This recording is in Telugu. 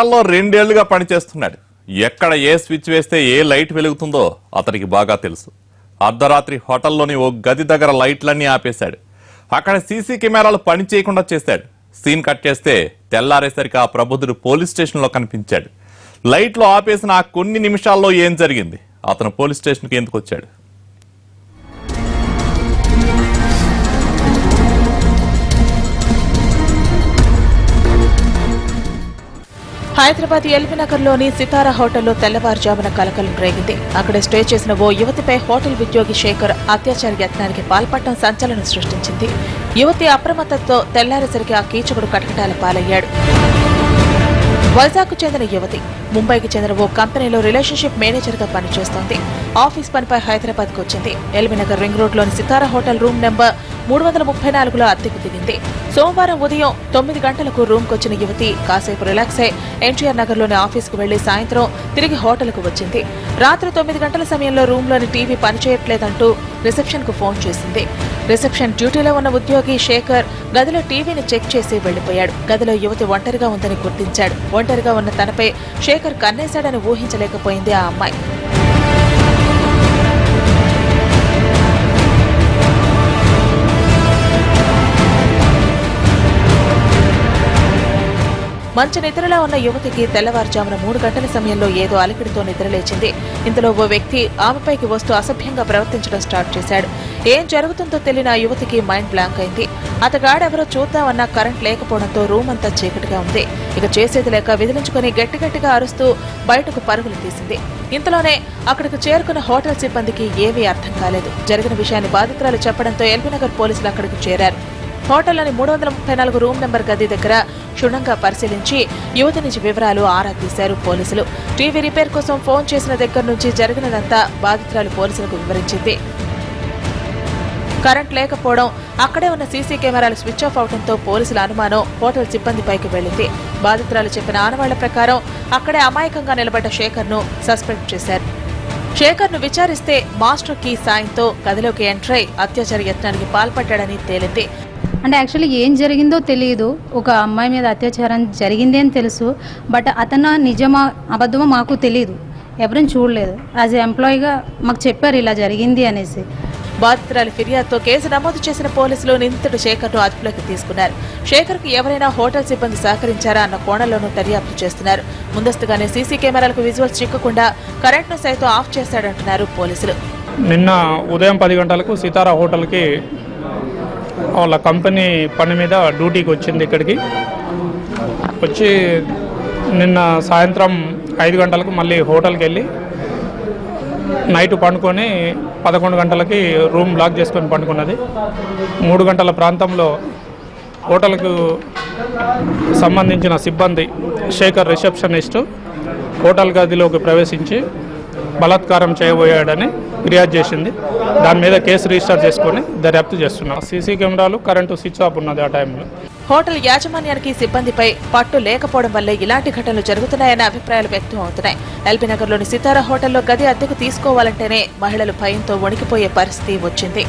లో 2 ఏళ్లుగా పనిచేస్తున్నాడు. ఎక్కడ ఏ స్విచ్ వేస్తే ఏ లైట్ వెలుగుతుందో అతనికి బాగా తెలుసు. అర్ధరాత్రి హోటల్లోని ఓ గది దగ్గర లైట్లన్నీ ఆపేశాడు. అక్కడ సీసీ కెమెరాలు పని చేయకుండా చేశాడు. సీన్ కట్ చేస్తే తెల్లారేసరికి ఆ ప్రబుద్ధుడు పోలీస్ స్టేషన్లో కనిపించాడు. లైట్లు ఆపేసిన ఆ కొన్ని నిమిషాల్లో ఏం జరిగింది, అతను పోలీస్ స్టేషన్కి ఎందుకు వచ్చాడు? హైదరాబాద్ ఎల్బీనగర్లోని సితారా హోటల్లో తెల్లవారుజామున కలకలం రేగింది. అక్కడే స్టే చేసిన ఓ యువతిపై హోటల్ ఉద్యోగి శేఖర్ అత్యాచార యత్నానికి పాల్పడటం సంచలనం సృష్టించింది. యువతి అప్రమత్తతో తెల్లారేసరికి ఆ కీచకుడు కటకటాల పాలయ్యాడు. వైజాగ్కు చెందిన యువతి ముంబైకి చెందిన ఓ కంపెనీలో రిలేషన్షిప్ మేనేజర్గా పనిచేస్తోంది. ఆఫీస్ పనిపై హైదరాబాద్కు వచ్చింది. ఎల్బీనగర్ రింగ్ రోడ్లోని సితారా హోటల్ రూమ్ నెంబర్ 334లో అద్దెకు దిగింది. సోమవారం ఉదయం 9 గంటలకు రూమ్కొచ్చిన యువతి కాసేపు రిలాక్స్ అయి ఎన్టీఆర్ నగర్లోని ఆఫీస్కు వెళ్లి సాయంత్రం తిరిగి హోటల్కు వచ్చింది. రాత్రి 9 గంటల సమయంలో రూమ్లోని టీవీ పనిచేయట్లేదంటూ రిసెప్షన్కు ఫోన్ చేసింది. రిసెప్షన్ డ్యూటీలో ఉన్న ఉద్యోగి శేఖర్ గదిలో టీవీని చెక్ చేసి వెళ్లిపోయాడు. గదిలో యువతి ఒంటరిగా ఉందని గుర్తించాడు. ఒంటరిగా ఉన్న తనపై శేఖర్ కన్నేశాడని ఊహించలేకపోయింది ఆ అమ్మాయి. మంచి నిద్రలో ఉన్న యువతికి తెల్లవారుజామున 3 గంటల సమయంలో ఏదో అలికిడితో నిద్రలేచింది. ఇంతలో ఓ వ్యక్తి ఆమెపైకి వస్తూ అసభ్యంగా ప్రవర్తించడం స్టార్ట్ చేశాడు. ఏం జరుగుతుందో తెలియని ఆ యువతికి మైండ్ బ్లాంక్ అయింది. అతగాడెవరో చూద్దామన్నా కరెంట్ లేకపోవడంతో రూమ్ అంతా చీకటిగా ఉంది. ఇక చేసేది లేక విదిలించుకుని గట్టిగట్టిగా అరుస్తూ బయటకు పరుగులు తీసింది. ఇంతలోనే అక్కడికి చేరుకున్న హోటల్ సిబ్బందికి ఏమీ అర్థం కాలేదు. జరిగిన విషయాన్ని బాధితురాలు చెప్పడంతో ఎల్బీనగర్ పోలీసులు అక్కడికి చేరారు. హోటల్లోని 334 రూమ్ నెంబర్ గది దగ్గర క్షుణ్ణంగా పరిశీలించి యువతి నుంచి వివరాలు ఆరా తీశారు పోలీసులు. టీవీ రిపేర్ కోసం ఫోన్ చేసిన దగ్గర నుంచి జరిగినదంతా బాధితురాలు పోలీసులకు వివరించింది. కరెంట్ లేకపోవడం, అక్కడే ఉన్న సీసీ కెమెరాలు స్విచ్ ఆఫ్ అవడంతో పోలీసుల అనుమానం హోటల్ సిబ్బందిపైకి వెళ్లింది. బాధితురాలు చెప్పిన ఆనవాళ్ల ప్రకారం అక్కడే అమాయకంగా నిలబడ్డ శేఖర్ను సస్పెండ్ చేశారు. శేఖర్ను విచారిస్తే మాస్టర్ కీ సాయంతో గదిలోకి ఎంటర్ అయి అత్యాచార యత్నానికి పాల్పడ్డాడని తేలింది. అంటే యాక్చువల్లీ ఏం జరిగిందో తెలియదు. ఒక అమ్మాయి మీద అత్యాచారం జరిగింది అని తెలుసు. బట్ అతను నిజమా అబద్ధమా మాకు తెలియదు. ఎవరిని చూడలేదు. యాజ్ ఏ ఎంప్లాయీగా మాకు చెప్పారు ఇలా జరిగింది అనేసి. బాధితురాలి ఫిర్యాదుతో కేసు నమోదు చేసిన పోలీసులు నిందితుడు శేఖర్ను అదుపులోకి తీసుకున్నారు. శేఖర్కు ఎవరైనా హోటల్ సిబ్బంది సహకరించారా అన్న కోణంలోనూ దర్యాప్తు చేస్తున్నారు. ముందస్తుగానే సీసీ కెమెరాలకు విజువల్స్ చిక్కకుండా కరెంట్ను సైతం ఆఫ్ చేశాడంటున్నారు పోలీసులు. నిన్న ఉదయం 10 గంటలకు సితారా హోటల్కి వాళ్ళ కంపెనీ పని మీద డ్యూటీకి వచ్చింది. ఇక్కడికి వచ్చి నిన్న సాయంత్రం 5 గంటలకు మళ్ళీ హోటల్కి వెళ్ళి నైట్ పండుకొని 11 గంటలకి రూమ్ లాక్ చేసుకొని పండుకున్నది. 3 గంటల ప్రాంతంలో హోటల్కు సంబంధించిన సిబ్బంది శేఖర్ రిసెప్షనిస్టు హోటల్ గదిలోకి ప్రవేశించి బలాత్కారం చేయబోయాడని ఫిర్యాదు చేసింది. దాని మీద కేసు రిజిస్టర్ చేసుకుని దర్యాప్తు చేస్తున్నారు. సీసీ కెమెరాలు కరెంటు స్విచ్ ఆఫ్ ఉన్నది ఆ టైంలో. హోటల్ యాజమాన్యానికి సిబ్బందిపై పట్టు లేకపోవడం వల్లే ఇలాంటి ఘటనలు జరుగుతున్నాయనే అభిప్రాయాలు వ్యక్తం అవుతున్నాయి. ఎల్బీనగర్లోని సితారా హోటల్లో గది అద్దెకు తీసుకోవాలంటేనే మహిళలు భయంతో వణికిపోయే పరిస్థితి వచ్చింది.